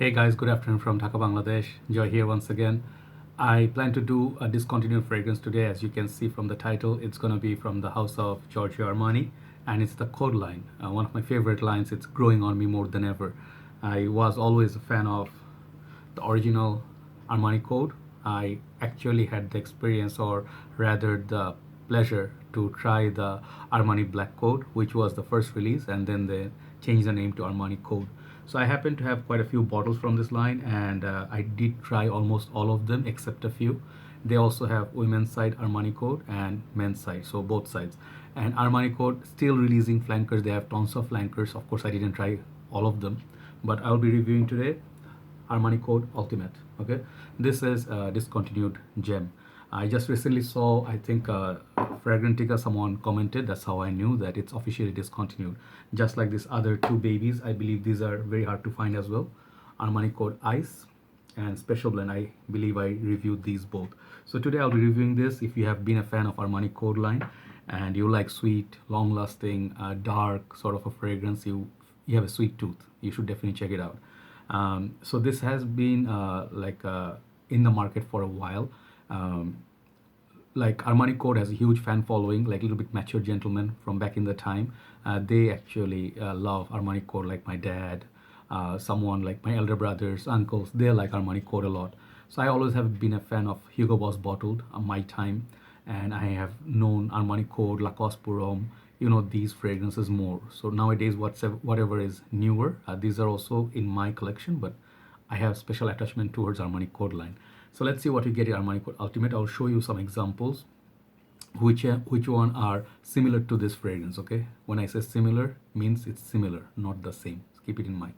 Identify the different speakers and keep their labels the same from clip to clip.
Speaker 1: Hey guys, good afternoon from Dhaka, Bangladesh. Joy here once again. I plan to do a discontinued fragrance today. As you can see from the title, it's going to be from the house of Giorgio Armani, and it's the code line. One of my favorite lines. It's growing on me more than ever. I was always a fan of the original Armani code. I actually had the experience, or rather the pleasure, to try the Armani Black Code, which was the first release, and then they changed the name to Armani Code. So I happen to have quite a few bottles from this line, and I did try almost all of them except a few. They also have women's side Armani Code and men's side, so both sides. And Armani Code still releasing flankers. They have tons of flankers. Of course, I didn't try all of them, but I'll be reviewing today Armani Code Ultimate. Okay, this is a discontinued gem. I just recently saw, I think, Fragrantica, someone commented. That's how I knew that it's officially discontinued. Just like these other two babies, I believe these are very hard to find as well. Armani Code Ice and Special Blend. I believe I reviewed these both. So today I'll be reviewing this. If you have been a fan of Armani Code line and you like sweet, long-lasting, dark sort of a fragrance, you have a sweet tooth, you should definitely check it out. So this has been in the market for a while. Like Armani Code has a huge fan following, like a little bit mature gentlemen from back in the time. They actually love Armani Code, like my dad, someone like my elder brothers, uncles. They like Armani Code a lot. So I always have been a fan of Hugo Boss bottled, my time, and I have known Armani Code, Lacoste Pour Homme, these fragrances more. So nowadays, whatever is newer, these are also in my collection, but I have special attachment towards Armani Code line. So let's see what we get in Armani Code Ultimate. I'll show you some examples which one are similar to this fragrance. Okay, when I say similar, means it's similar, not the same. Keep it in mind.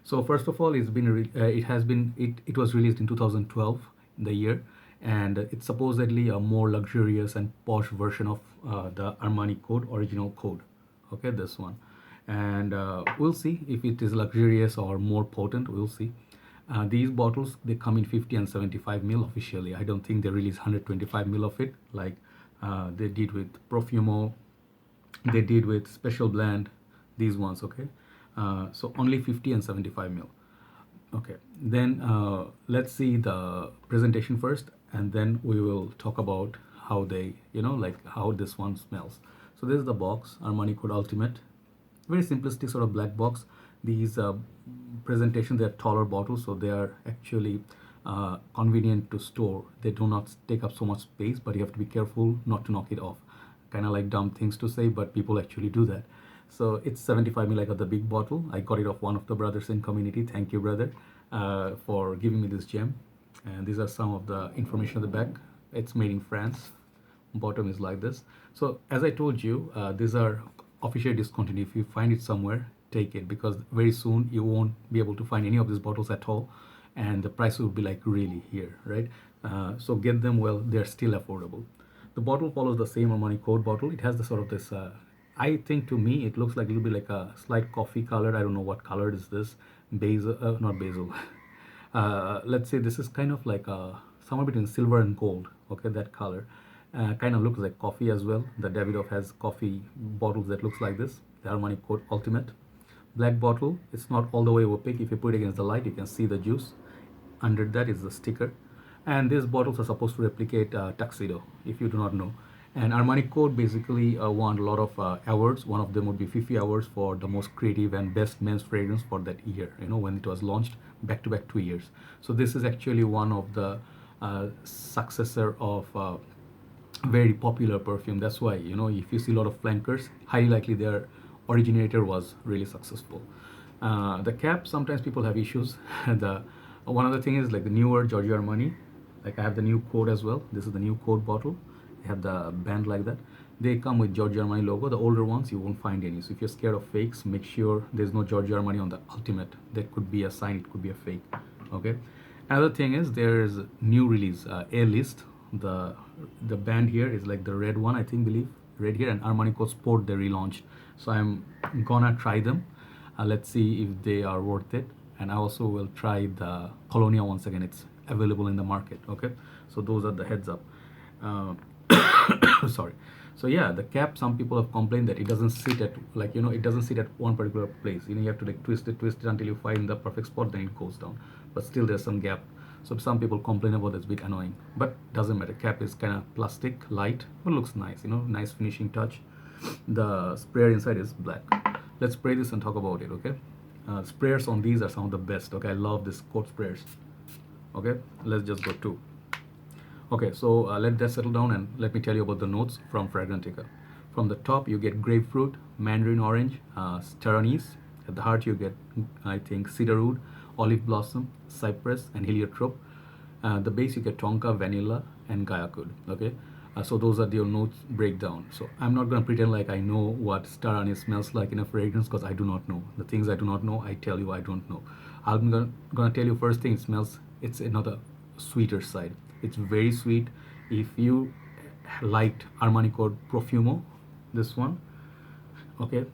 Speaker 1: So first of all, it was released in 2012, the year, and it's supposedly a more luxurious and posh version of the Armani Code original code. Okay, this one, and we'll see if it is luxurious or more potent. We'll see. These bottles, they come in 50 and 75 ml officially. I don't think they release 125 ml of it like they did with Profumo, they did with Special Blend, these ones. Okay, so only 50 and 75 ml. Okay, then let's see the presentation first, and then we will talk about how they, like how this one smells. So this is the box, Armani Code Ultimate. Very simplistic sort of black box. These presentation, they are taller bottles, so they are actually convenient to store. They do not take up so much space, but you have to be careful not to knock it off. Kind of like dumb things to say, but people actually do that. So it's 75 ml. I got the big bottle. I got it off one of the brothers in community. Thank you, brother, for giving me this gem. And these are some of the information on the back. It's made in France. Bottom is like this. So as I told you, these are officially discontinued. If you find it somewhere, take it, because very soon you won't be able to find any of these bottles at all, and the price will be like really here, right? So get them while they're still affordable. The bottle follows the same Armani Code bottle. It has the sort of this I think, to me, it looks like a little bit like a slight coffee color. I don't know what color is this. Basil, not basil. Let's say this is kind of like somewhere between silver and gold. Okay, that color kind of looks like coffee as well. The Davidoff has coffee bottles that looks like this. The Armani Code Ultimate. Black bottle. It's not all the way opaque. If you put it against the light, you can see the juice. Under that is the sticker. And these bottles are supposed to replicate tuxedo, if you do not know. And Armani Code basically won a lot of awards. One of them would be 50 awards for the most creative and best men's fragrance for that year, when it was launched, back to back 2 years. So this is actually one of the successor of very popular perfume. That's why, if you see a lot of flankers, highly likely their originator was really successful. The cap, sometimes people have issues. The one other thing is like the newer Giorgio Armani. Like I have the new code as well. This is the new code bottle. They have the band like that. They come with Giorgio Armani logo. The older ones you won't find any. So if you're scared of fakes, make sure there's no Giorgio Armani on the Ultimate. That could be a sign. It could be a fake. Okay. Another thing is there's new release A list. The band here is like the red one, I think, believe red here, and Armani Code Sport they relaunched. So I'm gonna try them. Let's see if they are worth it. And I also will try the Colonia once again. It's available in the market. Okay. So those are the heads up. Sorry. So yeah, the cap, some people have complained that it doesn't sit at, like, it doesn't sit at one particular place. You have to like twist it until you find the perfect spot, then it goes down. But still there's some gap. So some people complain about this, bit annoying, but doesn't matter. Cap is kind of plastic, light, but looks nice. Nice finishing touch. The sprayer inside is black. Let's spray this and talk about it. Okay. Sprayers on these are some of the best. Okay, I love this coat sprayers. Okay, let's just go to. Okay, so let that settle down and let me tell you about the notes from Fragrantica. From the top, you get grapefruit, mandarin orange, star anise. At the heart, you get, I think, cedarwood, olive blossom, cypress, and heliotrope. The base, you get tonka, vanilla, and guaiacol. Okay, so those are your notes breakdown. So I'm not going to pretend like I know what star anise smells like in a fragrance, because I do not know. The things I do not know, I tell you I don't know. I'm going to tell you first thing, it smells, it's another sweeter side. It's very sweet. If you liked Armani called Profumo, this one, okay,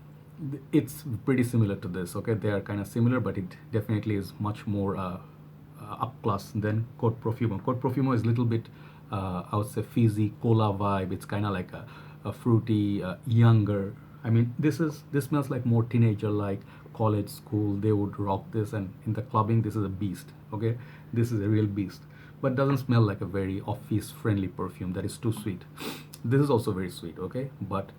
Speaker 1: it's pretty similar to this. Okay, they are kind of similar, but it definitely is much more up class than Code Profumo. Code Profumo is a little bit, I would say, fizzy cola vibe. It's kind of like a fruity, younger. I mean, this smells like more teenager, like college, school. They would rock this, and in the clubbing, this is a beast. Okay, this is a real beast, but doesn't smell like a very office friendly perfume. That is too sweet. This is also very sweet. Okay, but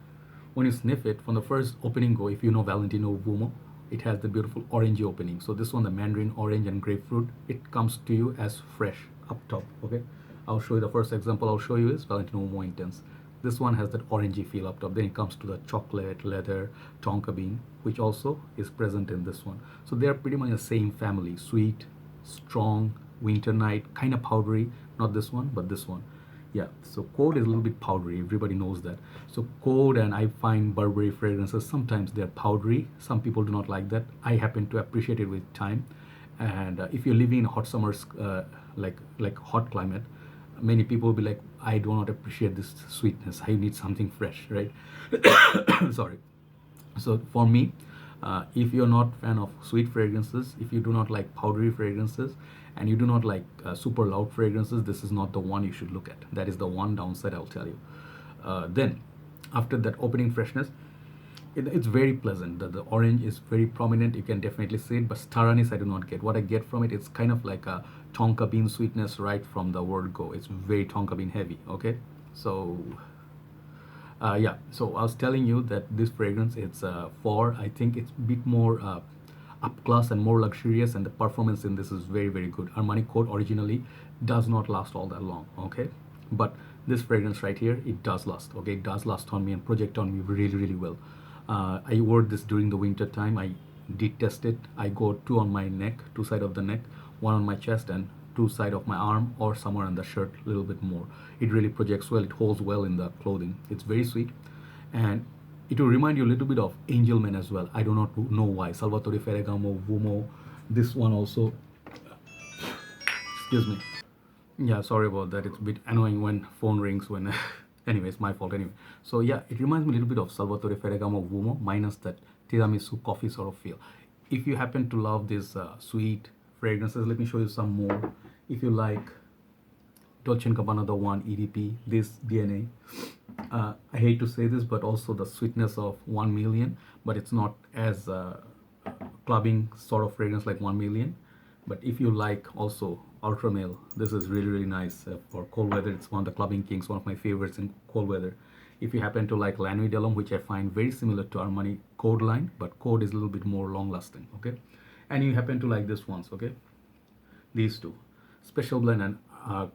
Speaker 1: when you sniff it from the first opening go, if you know Valentino uomo, it has the beautiful orangey opening. So this one, the mandarin orange and grapefruit, it comes to you as fresh up top. Okay, I'll show you the first example. I'll show you is Valentino uomo intense. This one has that orangey feel up top. Then it comes to the chocolate, leather, tonka bean, which also is present in this one. So they are pretty much the same family. Sweet, strong, winter night, kind of powdery. Not this one, but this one. Yeah, so code is a little bit powdery. Everybody knows that. So code, and I find Burberry fragrances, sometimes they're powdery. Some people do not like that. I happen to appreciate it with time. And if you're living in hot summers, like hot climate, many people will be like, I do not appreciate this sweetness. I need something fresh, right? Sorry. So for me, if you're not fan of sweet fragrances, if you do not like powdery fragrances, and you do not like super loud fragrances, this is not the one you should look at. That is the one downside I'll tell you. Then, after that opening freshness, it's very pleasant. The orange is very prominent. You can definitely see it, but star anise I do not get. What I get from it, it's kind of like a tonka bean sweetness right from the word go. It's very tonka bean heavy. Okay, so yeah, so I was telling you that this fragrance, it's I think it's a bit more up class and more luxurious, and the performance in this is very, very good. Armani Code originally does not last all that long. Okay, but this fragrance right here, it does last. Okay, it does last on me and project on me really, really well. I wore this during the winter time. I did test it. I go two on my neck, two side of the neck, one on my chest, and two side of my arm, or somewhere on the shirt a little bit more. It really projects well. It holds well in the clothing. It's very sweet, and it will remind you a little bit of Angel Man as well. I do not know why. Salvatore, Ferragamo, Uomo. This one also. Excuse me. Yeah, sorry about that. It's a bit annoying when phone rings when. Anyway, it's my fault anyway. So yeah, it reminds me a little bit of Salvatore Ferragamo Uomo, minus that tiramisu coffee sort of feel. If you happen to love these sweet fragrances, let me show you some more. If you like Dolce & Gabbana, the one EDP, this DNA. I hate to say this, but also the sweetness of 1 million, but it's not as clubbing sort of fragrance like 1 million. But if you like also Ultra Male, this is really, really nice for cold weather. It's one of the clubbing kings, one of my favorites in cold weather. If you happen to like La Nuit de l'Homme, which I find very similar to Armani Code line, but Code is a little bit more long lasting. Okay, and you happen to like this ones. Okay, these two, Special Blend and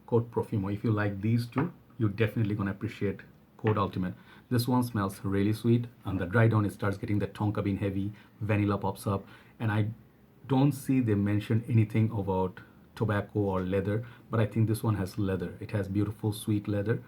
Speaker 1: Code Profumo. If you like these two, you're definitely gonna appreciate Code Ultimate. This one smells really sweet. On the dry down, it starts getting the tonka bean heavy, vanilla pops up, and I don't see they mention anything about tobacco or leather, but I think this one has leather. It has beautiful sweet leather.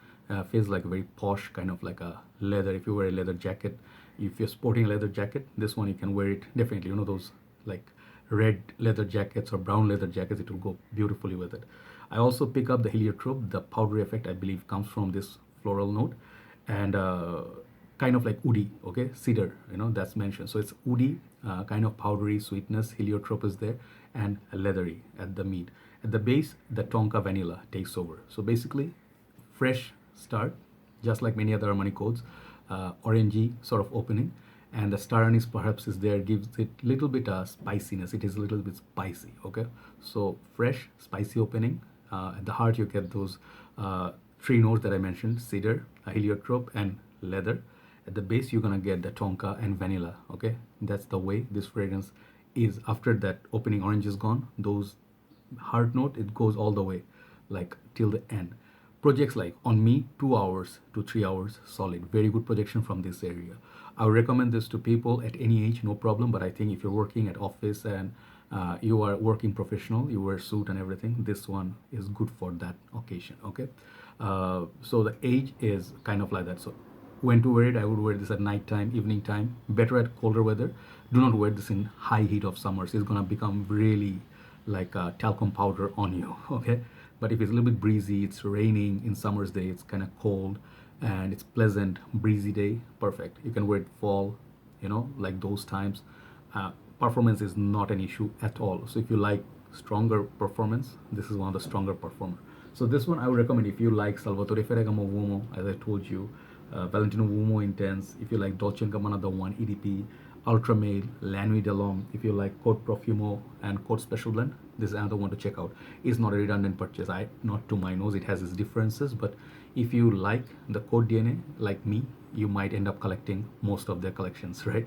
Speaker 1: Feels like a very posh kind of like a leather. If you wear a leather jacket, if you're sporting a leather jacket, this one you can wear it definitely. You know those like red leather jackets or brown leather jackets, it will go beautifully with it. I also pick up the heliotrope. The powdery effect I believe comes from this floral note, and kind of like woody. Okay, cedar, that's mentioned. So it's woody, kind of powdery sweetness. Heliotrope is there, and leathery at the meat. At the base, the tonka vanilla takes over. So basically, fresh start, just like many other Armani codes, orangey sort of opening, and the star anise perhaps is there, gives it little bit spiciness. It is a little bit spicy. Okay, so fresh, spicy opening. At the heart, you get those three notes that I mentioned: cedar, heliotrope, and leather. At the base, you're gonna get the tonka and vanilla. Okay, that's the way this fragrance is. After that opening orange is gone, those hard note, it goes all the way, like till the end. Projects like on me 2 hours to 3 hours solid. Very good projection from this area. I would recommend this to people at any age, no problem. But I think if you're working at office and you are working professional, you wear suit and everything, this one is good for that occasion. Okay, so the age is kind of like that. So when to wear it, I would wear this at night time, evening time, better at colder weather. Do not wear this in high heat of summers. It's gonna become really like a talcum powder on you. Okay, but if it's a little bit breezy, it's raining in summer's day, it's kind of cold and it's pleasant breezy day, perfect. You can wear it fall, like those times. Performance is not an issue at all. So if you like stronger performance, this is one of the stronger performer. So this one I would recommend if you like Salvatore Ferragamo Uomo, as I told you, Valentino Uomo Intense. If you like Dolce & Gabbana, the one EDP, Ultra Male, la nuit de l'homme. If you like Code Profumo and Code Special Blend, this is another one to check out. It's not a redundant purchase. Not to my nose, it has its differences. But if you like the Code DNA, like me, you might end up collecting most of their collections, right?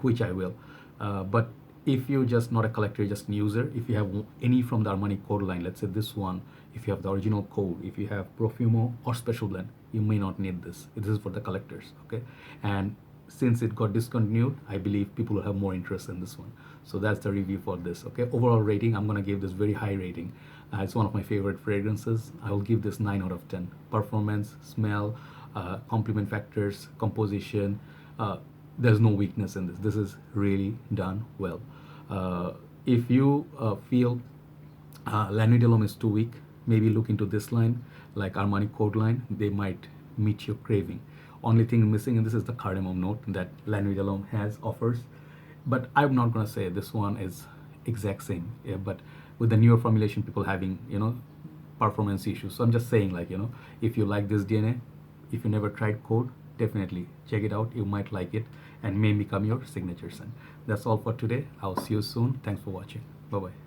Speaker 1: Which I will. But if you're just not a collector, just an user, if you have any from the Armani code line, let's say this one, if you have the original code, if you have Profumo or Special Blend, you may not need this. This is for the collectors, okay? And since it got discontinued, I believe people will have more interest in this one. So that's the review for this, okay? Overall rating, I'm gonna give this very high rating. It's one of my favorite fragrances. I will give this 9 out of 10. Performance, smell, compliment factors, composition, there's no weakness in this. This is really done well. If you feel La Nuit de l'Homme is too weak, maybe look into this line, like Armani code line. They might meet your craving. Only thing missing in this is the cardamom note that La Nuit de l'Homme offers. But I'm not gonna say this one is exact same. Yeah, but with the newer formulation, people having performance issues. So I'm just saying, like, if you like this DNA, if you never tried code, definitely check it out. You might like it and may become your signature scent. That's all for today. I'll see you soon. Thanks for watching. Bye bye.